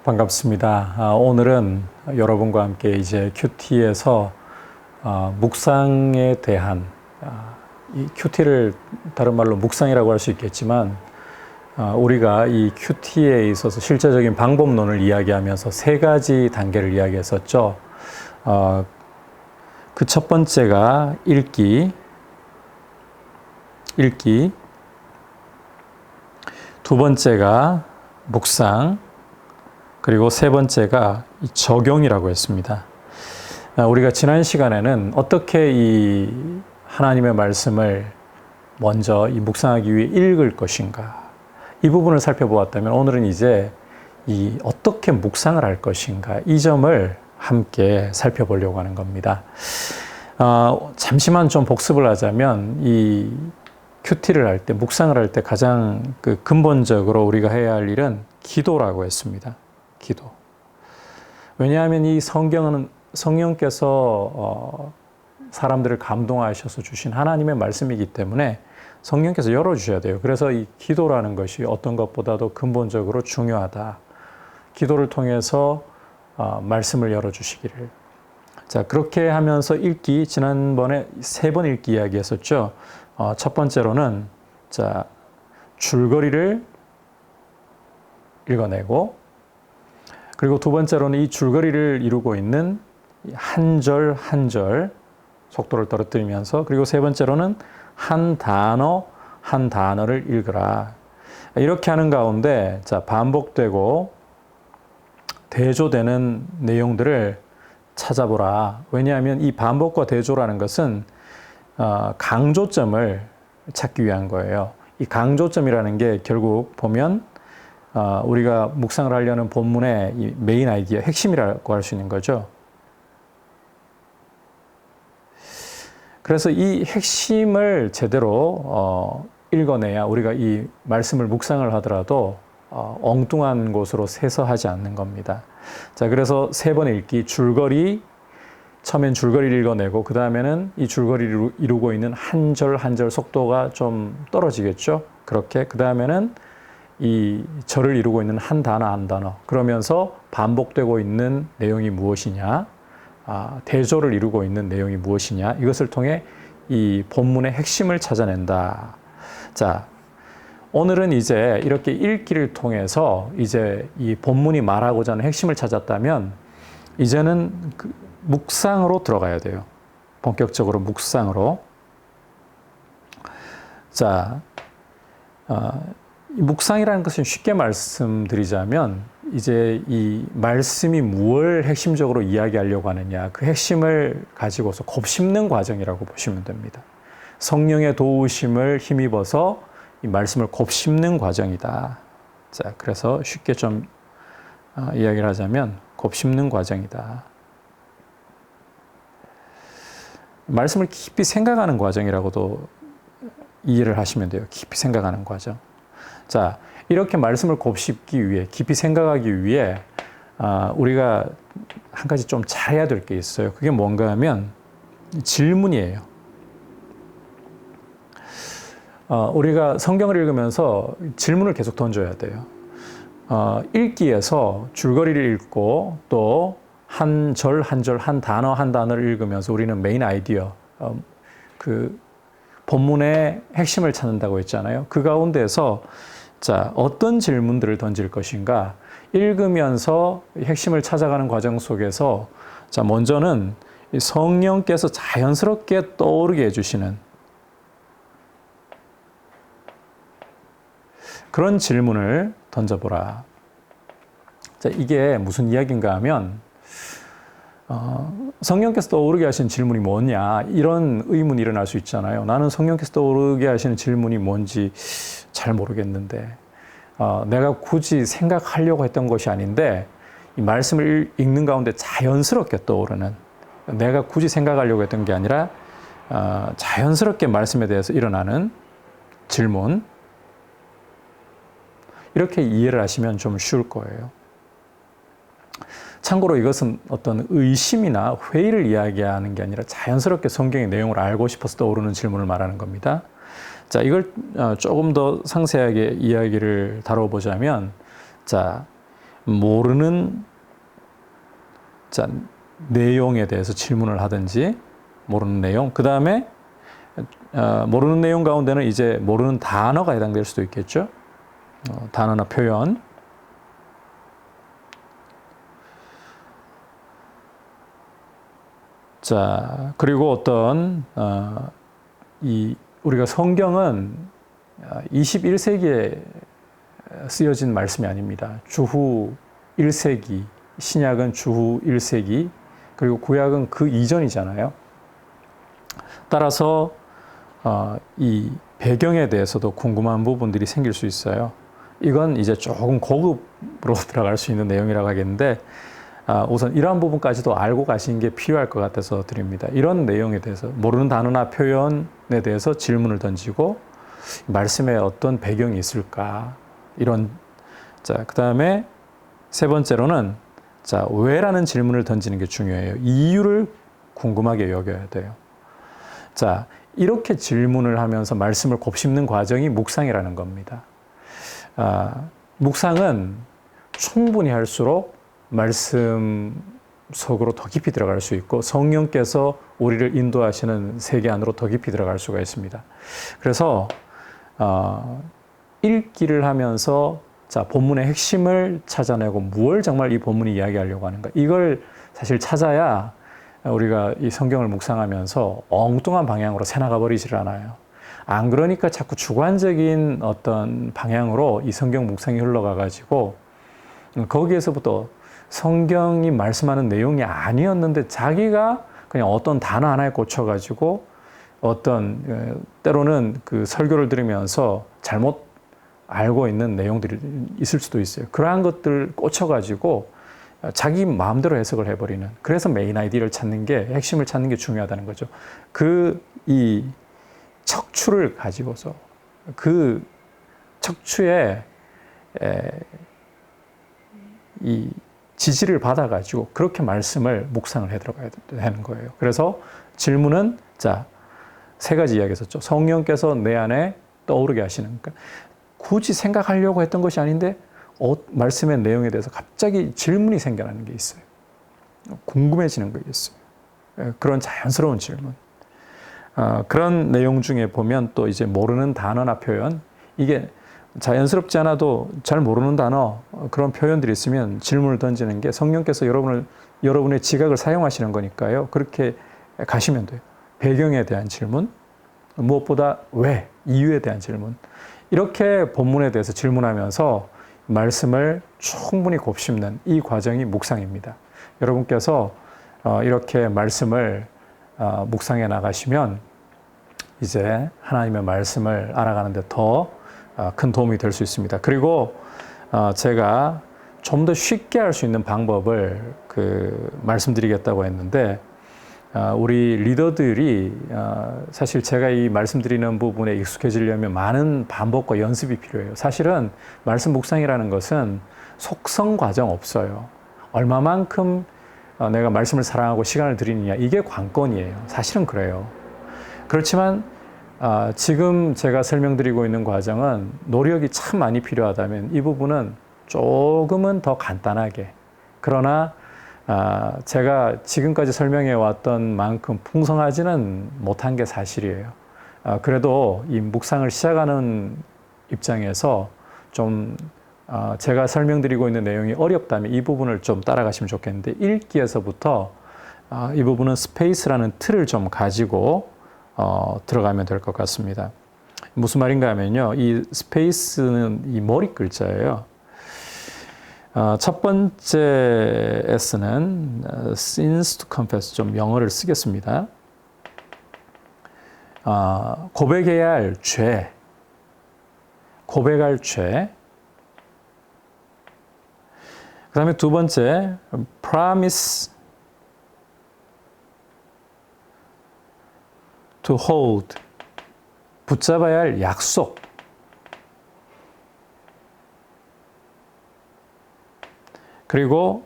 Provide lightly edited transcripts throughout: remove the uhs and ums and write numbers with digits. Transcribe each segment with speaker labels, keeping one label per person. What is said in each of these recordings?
Speaker 1: 반갑습니다. 오늘은 여러분과 함께 이제 큐티에서 묵상에 대한 이 큐티를 다른 말로 묵상이라고 할 수 있겠지만 우리가 이 큐티에 있어서 실제적인 방법론을 이야기하면서 세 가지 단계를 이야기했었죠. 그 첫 번째가 읽기, 두 번째가 묵상, 그리고 세 번째가 적용이라고 했습니다. 우리가 지난 시간에는 어떻게 이 하나님의 말씀을 먼저 이 묵상하기 위해 읽을 것인가, 이 부분을 살펴보았다면 오늘은 이제 이 어떻게 묵상을 할 것인가, 이 점을 함께 살펴보려고 하는 겁니다. 잠시만 좀 복습을 하자면 이 큐티를 할 때, 묵상을 할 때 가장 근본적으로 우리가 해야 할 일은 기도라고 했습니다. 기도. 왜냐하면 이 성경은 성령께서 사람들을 감동하셔서 주신 하나님의 말씀이기 때문에 성령께서 열어주셔야 돼요. 그래서 이 기도라는 것이 어떤 것보다도 근본적으로 중요하다. 기도를 통해서 말씀을 열어주시기를. 자, 그렇게 하면서 읽기, 지난번에 3번 읽기 이야기했었죠. 첫 번째로는 줄거리를 읽어내고, 그리고 두 번째로는 이 줄거리를 이루고 있는 한 절 한 절 속도를 떨어뜨리면서, 그리고 세 번째로는 한 단어 한 단어를 읽으라. 이렇게 하는 가운데 반복되고 대조되는 내용들을 찾아보라. 왜냐하면 이 반복과 대조라는 것은 강조점을 찾기 위한 거예요. 이 강조점이라는 게 결국 보면 우리가 묵상을 하려는 본문의 이 메인 아이디어, 핵심이라고 할 수 있는 거죠. 그래서 이 핵심을 제대로 읽어내야 우리가 이 말씀을 묵상을 하더라도 엉뚱한 곳으로 새서 하지 않는 겁니다. 자, 그래서 3번 읽기, 줄거리, 처음엔 줄거리를 읽어내고 그 다음에는 이 줄거리를 이루고 있는 한 절 한 절 속도가 좀 떨어지겠죠. 그렇게 그 다음에는 이 절을 이루고 있는 한 단어 한 단어, 그러면서 반복되고 있는 내용이 무엇이냐, 대조를 이루고 있는 내용이 무엇이냐, 이것을 통해 이 본문의 핵심을 찾아낸다. 자, 오늘은 이제 이렇게 읽기를 통해서 이제 이 본문이 말하고자 하는 핵심을 찾았다면 이제는 묵상으로 들어가야 돼요. 본격적으로 묵상으로. 자, 묵상이라는 것은 쉽게 말씀드리자면 이제 이 말씀이 무엇을 핵심적으로 이야기하려고 하느냐, 그 핵심을 가지고서 곱씹는 과정이라고 보시면 됩니다. 성령의 도우심을 힘입어서 이 말씀을 곱씹는 과정이다. 자, 그래서 쉽게 좀 이야기를 하자면 곱씹는 과정이다. 말씀을 깊이 생각하는 과정이라고도 이해를 하시면 돼요. 깊이 생각하는 과정. 자, 이렇게 말씀을 곱씹기 위해, 깊이 생각하기 위해 우리가 한 가지 좀 잘해야 될 게 있어요. 그게 뭔가 하면 질문이에요. 우리가 성경을 읽으면서 질문을 계속 던져야 돼요. 읽기에서 줄거리를 읽고 또 한 절 한 절, 한 단어 한 단어를 읽으면서 우리는 메인 아이디어, 그 본문의 핵심을 찾는다고 했잖아요. 그 가운데서 어떤 질문들을 던질 것인가, 읽으면서 핵심을 찾아가는 과정 속에서 먼저는 성령께서 자연스럽게 떠오르게 해주시는 그런 질문을 던져보라. 자, 이게 무슨 이야기인가 하면 성령께서 떠오르게 하시는 질문이 뭐냐, 이런 의문이 일어날 수 있잖아요. 나는 성령께서 떠오르게 하시는 질문이 뭔지 잘 모르겠는데 내가 굳이 생각하려고 했던 것이 아닌데 이 말씀을 읽는 가운데 자연스럽게 떠오르는, 내가 굳이 생각하려고 했던 게 아니라 자연스럽게 말씀에 대해서 일어나는 질문, 이렇게 이해를 하시면 좀 쉬울 거예요. 참고로 이것은 어떤 의심이나 회의를 이야기하는 게 아니라 자연스럽게 성경의 내용을 알고 싶어서 떠오르는 질문을 말하는 겁니다. 자, 이걸 조금 더 상세하게 이야기를 다뤄보자면, 자, 모르는 자, 내용에 대해서 질문을 하든지 모르는 내용, 그 다음에 모르는 내용 가운데는 이제 모르는 단어가 해당될 수도 있겠죠. 단어나 표현. 자, 그리고 어떤 우리가 성경은 21세기에 쓰여진 말씀이 아닙니다. 주후 1세기, 신약은 주후 1세기, 그리고 구약은 그 이전이잖아요. 따라서 이 배경에 대해서도 궁금한 부분들이 생길 수 있어요. 이건 이제 조금 고급으로 들어갈 수 있는 내용이라고 하겠는데, 우선 이러한 부분까지도 알고 가시는 게 필요할 것 같아서 드립니다. 이런 내용에 대해서 모르는 단어나 표현에 대해서 질문을 던지고 말씀에 어떤 배경이 있을까, 이런. 자, 그 다음에 세 번째로는 자, 왜라는 질문을 던지는 게 중요해요. 이유를 궁금하게 여겨야 돼요. 자, 이렇게 질문을 하면서 말씀을 곱씹는 과정이 묵상이라는 겁니다. 묵상은 충분히 할수록 말씀 속으로 더 깊이 들어갈 수 있고 성령께서 우리를 인도하시는 세계 안으로 더 깊이 들어갈 수가 있습니다. 그래서 읽기를 하면서 자, 본문의 핵심을 찾아내고 무엇을 정말 이 본문이 이야기하려고 하는가, 이걸 사실 찾아야 우리가 이 성경을 묵상하면서 엉뚱한 방향으로 새나가 버리질 않아요. 안 그러니까 자꾸 주관적인 어떤 방향으로 이 성경 묵상이 흘러가가지고 거기에서부터 성경이 말씀하는 내용이 아니었는데 자기가 그냥 어떤 단어 하나에 꽂혀가지고 어떤 때로는 그 설교를 들으면서 잘못 알고 있는 내용들이 있을 수도 있어요. 그러한 것들 꽂혀가지고 자기 마음대로 해석을 해버리는. 그래서 메인 아이디어를 찾는 게, 핵심을 찾는 게 중요하다는 거죠. 이 척추를 가지고서 그 척추에 이 지지를 받아가지고 그렇게 말씀을 묵상을 해 들어가야 되는 거예요. 그래서 질문은 자, 세 가지 이야기 했었죠. 성령께서 내 안에 떠오르게 하시는. 그러니까 굳이 생각하려고 했던 것이 아닌데 말씀의 내용에 대해서 갑자기 질문이 생겨나는 게 있어요. 궁금해지는 게 있어요. 그런 자연스러운 질문. 그런 내용 중에 보면 또 이제 모르는 단어나 표현, 이게 자연스럽지 않아도 잘 모르는 단어, 그런 표현들이 있으면 질문을 던지는 게 성령께서 여러분의 지각을 사용하시는 거니까요. 그렇게 가시면 돼요. 배경에 대한 질문, 무엇보다 왜, 이유에 대한 질문. 이렇게 본문에 대해서 질문하면서 말씀을 충분히 곱씹는 이 과정이 묵상입니다. 여러분께서 이렇게 말씀을 묵상해 나가시면 이제 하나님의 말씀을 알아가는 데 더 큰 도움이 될 수 있습니다. 그리고 제가 좀 더 쉽게 할 수 있는 방법을 말씀드리겠다고 했는데, 우리 리더들이 사실 제가 이 말씀드리는 부분에 익숙해지려면 많은 반복과 연습이 필요해요. 사실은 말씀 묵상이라는 것은 속성 과정 없어요. 얼마만큼 내가 말씀을 사랑하고 시간을 드리느냐, 이게 관건이에요. 사실은 그래요. 그렇지만 지금 제가 설명드리고 있는 과정은 노력이 참 많이 필요하다면 이 부분은 조금은 더 간단하게, 그러나 제가 지금까지 설명해 왔던 만큼 풍성하지는 못한 게 사실이에요. 그래도 이 묵상을 시작하는 입장에서 좀 제가 설명드리고 있는 내용이 어렵다면 이 부분을 좀 따라가시면 좋겠는데, 읽기에서부터 이 부분은 스페이스라는 틀을 좀 가지고 들어가면 될 것 같습니다. 무슨 말인가 하면요, 이 스페이스는 이 머리 글자예요. 첫 번째 S는 sins to confess, 좀 영어를 쓰겠습니다. 고백해야 할 죄, 고백할 죄. 그 다음에 두 번째 promise to hold, 붙잡아야 할 약속. 그리고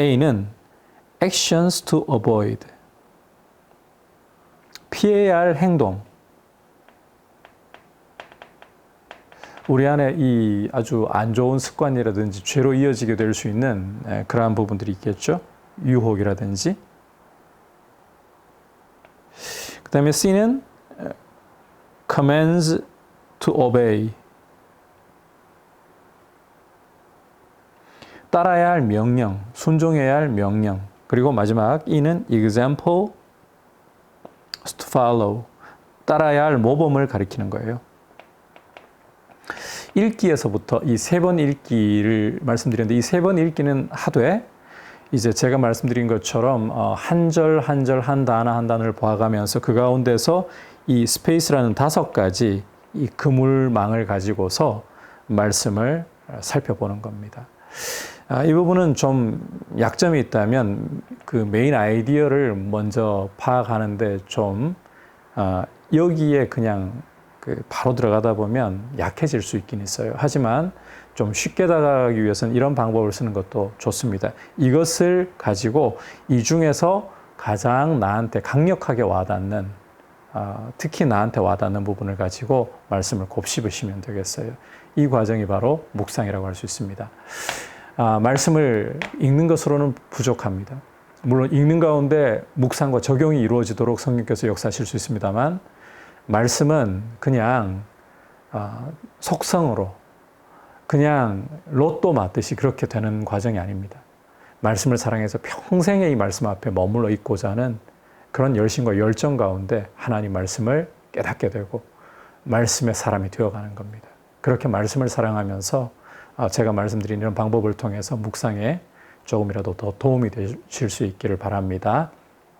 Speaker 1: A는 actions to avoid, 피해야 할 행동. 우리 안에 이 아주 안 좋은 습관이라든지 죄로 이어지게 될 수 있는 그러한 부분들이 있겠죠. 유혹이라든지. 그 다음에 C는 commands to obey. 따라야 할 명령, 순종해야 할 명령. 그리고 마지막 E는 example to follow. 따라야 할 모범을 가리키는 거예요. 읽기에서부터 이 세 번 읽기를 말씀드렸는데 이 세 번 읽기는 하되 이제 제가 말씀드린 것처럼 한 절 한 절 한 단어 한 단어를 봐가면서 그 가운데서 이 스페이스라는 5가지 이 그물망을 가지고서 말씀을 살펴보는 겁니다. 이 부분은 좀 약점이 있다면 그 메인 아이디어를 먼저 파악하는데 좀 여기에 그냥 바로 들어가다 보면 약해질 수 있긴 있어요. 하지만 좀 쉽게 다가가기 위해서는 이런 방법을 쓰는 것도 좋습니다. 이것을 가지고 이 중에서 가장 나한테 강력하게 와닿는 특히 나한테 와닿는 부분을 가지고 말씀을 곱씹으시면 되겠어요. 이 과정이 바로 묵상이라고 할 수 있습니다. 말씀을 읽는 것으로는 부족합니다. 물론 읽는 가운데 묵상과 적용이 이루어지도록 성령께서 역사하실 수 있습니다만 말씀은 그냥 속성으로 그냥 로또 맞듯이 그렇게 되는 과정이 아닙니다. 말씀을 사랑해서 평생에 이 말씀 앞에 머물러 있고자 하는 그런 열심과 열정 가운데 하나님 말씀을 깨닫게 되고 말씀의 사람이 되어가는 겁니다. 그렇게 말씀을 사랑하면서 제가 말씀드린 이런 방법을 통해서 묵상에 조금이라도 더 도움이 되실 수 있기를 바랍니다.